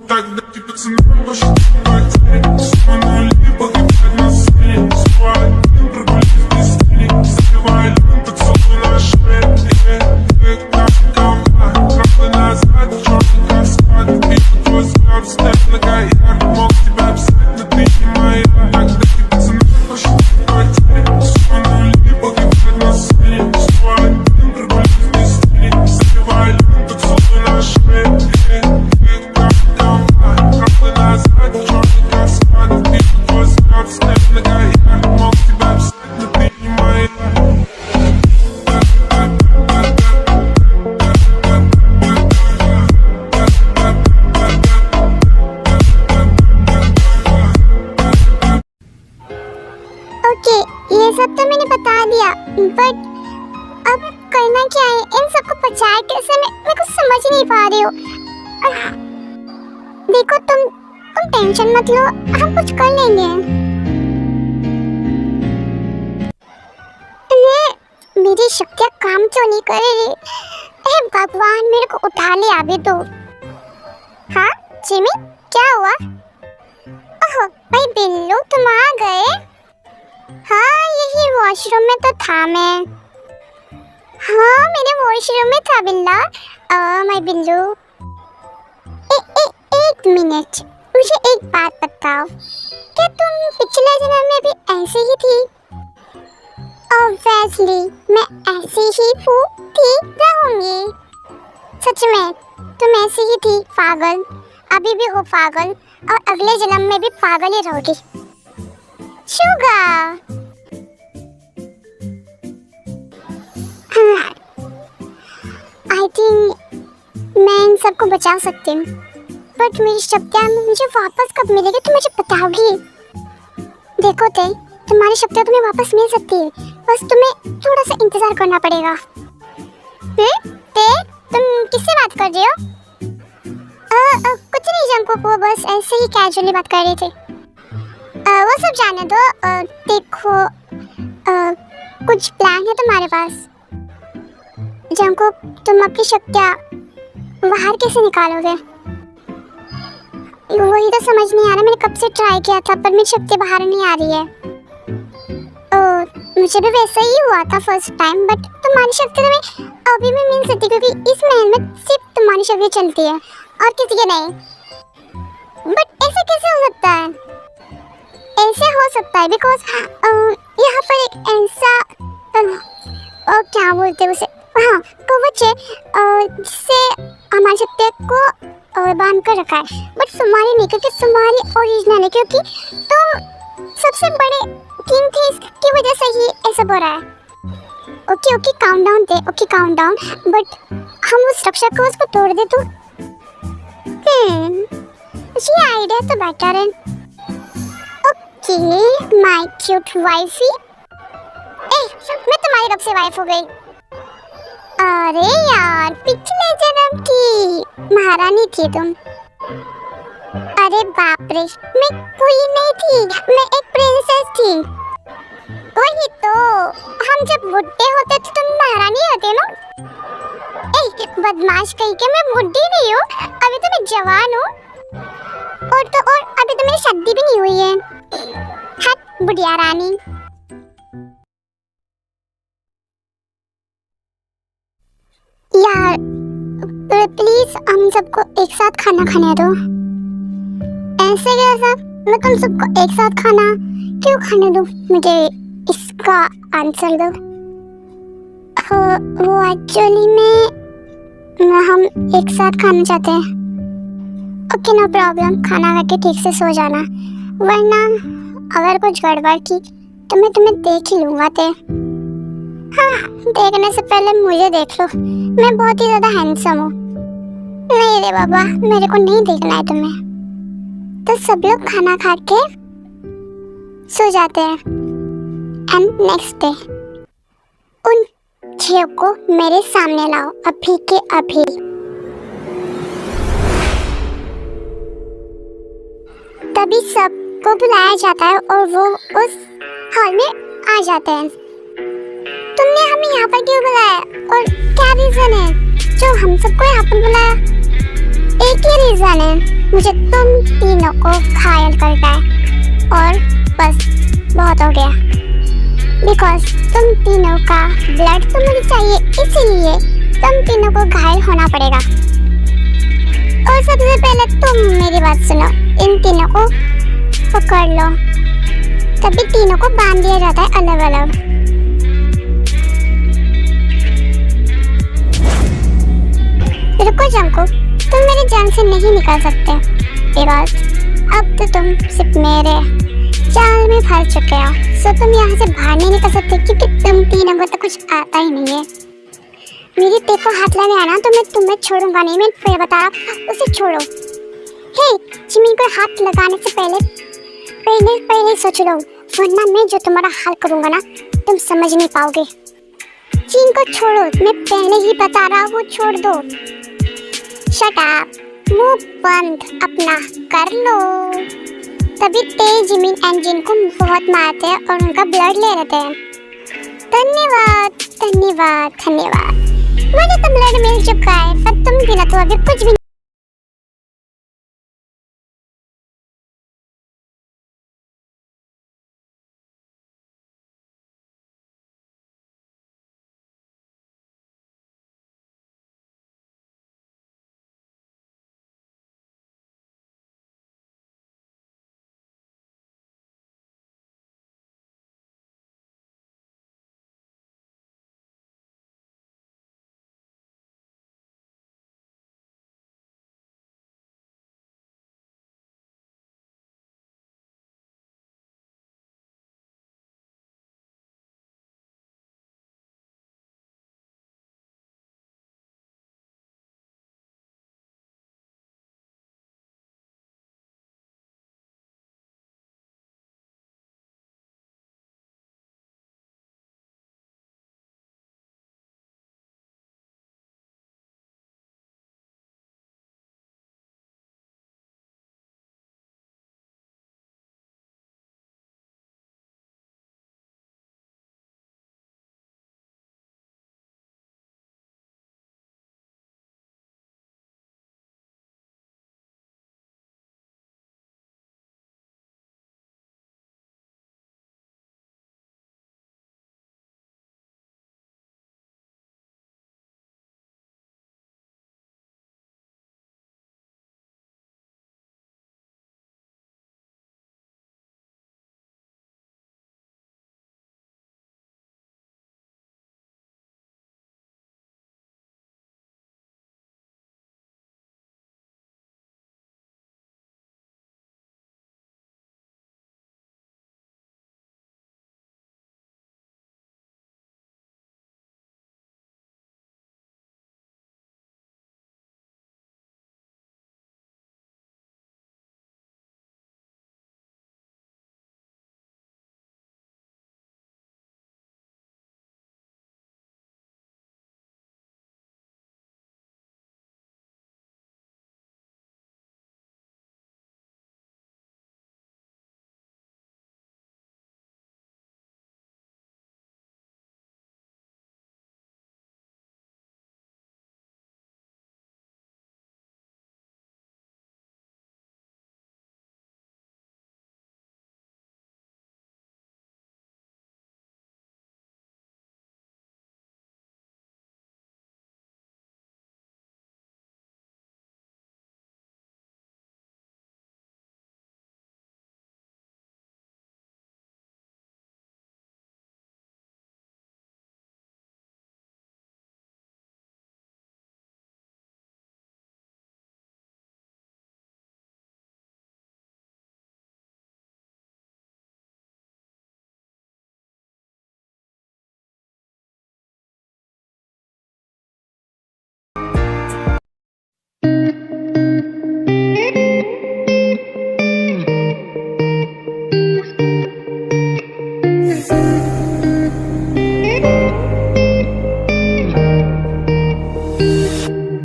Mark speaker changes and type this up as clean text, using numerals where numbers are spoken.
Speaker 1: Тогда эти пацаны пошли потери. Снова нули погибают на сцене. Снова один прогулись без тени. Забивай лун, поцелуй на шее. Крапли назад, черный каскад. Вижу твой взгляд, встать на гаяк. Мог тебя писать, но ты не моя. Тогда эти пацаны пошли потери. Снова нули погибают на сцене. Снова один прогулись без тени. Забивай лун, поцелуй на шее. Крапли назад, черный каскад. Вижу твой взгляд, встать на гаяк. Мог тебя писать, но ты не моя.
Speaker 2: Okay, ये सब तो मैंने बता दिया, बट अब करना क्या है? इन सबको बचाए कैसे? मैं कुछ समझ नहीं पा रही हूँ। देखो तुम टेंशन मत लो, हम कुछ कर लेंगे। मेरी शक्तियाँ काम क्यों नहीं कर रही? हे भगवान, मेरे को उठा ले अभी तो। हाँ जिमी, क्या हुआ? ओह भाई बिल्लू, तुम आ गए? हाँ, यही वॉशरूम में तो था मैं। हाँ, मेरे वॉशरूम में था बिल्ला। मैं बिल्लू। एक मिनट, मुझे एक बात बताओ, क्या तुम पिछले जन्म में भी ऐसी ही थी? ऑब्वियसली मैं ऐसी ही हूँ, थी, रहूंगी। सच में तुम ऐसी ही थी, पागल। अभी भी हो पागल, और अगले जन्म में भी पागल ही रहोगी। शुगर, आई थिंक मैं इन सबको बचा सकती हूँ, बट मेरी शक्तियाँ मुझे वापस कब मिलेगी तुम मुझे बताओगी? देखो ते, तुम्हारी शक्तियाँ तुम्हें वापस मिल सकती है, बस तुम्हें थोड़ा सा इंतजार करना पड़ेगा। ते, तुम किससे बात कर रही हो? कुछ नहीं जंकुक, वो बस ऐसे ही कैजुअली बात कर रहे थे। वो सब जाने दो। देखो, कुछ प्लान है तुम्हारे पास? जंकुक, तुम अपनी शक्तियाँ बाहर कैसे निकालोगे? वही तो समझ नहीं आ रहा। मैंने कब से ट्राई किया था, पर मेरी शक्ति बाहर नहीं आ रही है। मुझे भी वैसा ही हुआ था फर्स्ट टाइम, बट तुम्हारी शक्ति तुम्हें अभी भी मिल सकती, क्योंकि इस महल में सिर्फ तुम्हारी शक्ति चलती है और किसी की नहीं। बट ऐसे कैसे हो सकता है? ऐसे हो सकता है बिकॉज यहाँ पर एक ऐसा क्या बोलते हैं उसे, हाँ, कवच है जिससे हमारी शक्ति को बांध कर रखा है। बट तुम्हारी नहीं, क्योंकि तुम्हारी ओरिजिनल है, क्योंकि तुम सबसे बड़े किंग थे, इसकी वजह से ही ऐसा हो रहा है। ओके काउंट डाउन थे, ओके काउंट डाउन, बट हम उस रक्षा कवच को तोड़ दे तो ये आइडिया तो बेटर है। ओके माय क्यूट वाइफी, मैं तुम्हारी कब से वाइफ हो गई? अरे यार, पिछले जन्म की महारानी थी तुम। अरे बाप रे, मैं कोई नहीं थी, मैं एक प्रिंसेस थी। वही तो, हम जब बुढ़े होते तो तुम महारानी होते ना। बदमाश कहीं के, मैं बुढ़ी नहीं हूँ, अभी तो मैं जवान हूँ। और अभी तो मेरी शादी भी नहीं हुई है। हट बुढ़िया रानी। यार प्लीज हम सबको एक साथ खाना खाने दो। ऐसे कैसा? मैं तुम सबको एक साथ खाना क्यों खाने दूं? मुझे इसका आंसर दो। वो एक्चुअली में हम एक साथ खाना चाहते हैं। ओके नो प्रॉब्लम, खाना खा के ठीक से सो जाना, वरना अगर कुछ गड़बड़ की तो मैं तुम्हें देख ही लूंगा। हाँ, देखने से पहले मुझे देख लो, मैं बहुत ही ज्यादा हैंडसम हूँ। नहीं रे बाबा, मेरे को नहीं देखना है तुम्हें। तो सब लोग खाना खा के सो जाते हैं। एंड नेक्स्ट डे उन 6 को मेरे सामने लाओ, अभी के अभी। तभी सबको बुलाया जाता है और वो उस हॉल में आ जाते हैं। तुमने हमें यहाँ पर क्यों बुलाया और क्या रीजन है जो हम सबको यहाँ पर बुलाया? एक ही रीजन है, मुझे तुम तीनों को घायल करना है और बस बहुत हो गया। बिकॉज तुम तीनों का ब्लड तो मुझे चाहिए, इसीलिए तुम तीनों को घायल होना पड़ेगा। और सबसे पहले तुम मेरी बात सुनो, इन तीनों को पकड़ लो, तभी तीनों को बांध दिया जाता है अलग अलग। रुको जंको, तुम मेरी जान से नहीं निकाल सकते, बिकॉज अब तो तुम सिर्फ मेरे जाल में फंस चुके हो। सो तुम यहाँ से बाहर नहीं निकल सकते क्योंकि तुम तीनों को तो कुछ आता ही नहीं है। मेरी टेप को हाथ लगाया ना तो मैं तुम्हें छोड़ूंगा नहीं, मैं फिर बता रहा, उसे छोड़ो। हे जिमी को हाथ लगाने से पहले सोच लो, वरना मैं जो तुम्हारा हाल करूंगा ना तुम समझ नहीं पाओगे। चीन को छोड़ो, मैं पहले ही बता रहा हूँ, छोड़ दो। शट अप, मुंह बंद अपना कर लो। तभी तेज जिमिन एंजिन को बहुत मारते हैं और उनका ब्लड ले लेते हैं। धन्यवाद धन्यवाद धन्यवाद, मुझे तो ब्लड मिल चुका है, पर तुम बिना तो अभी कुछ भी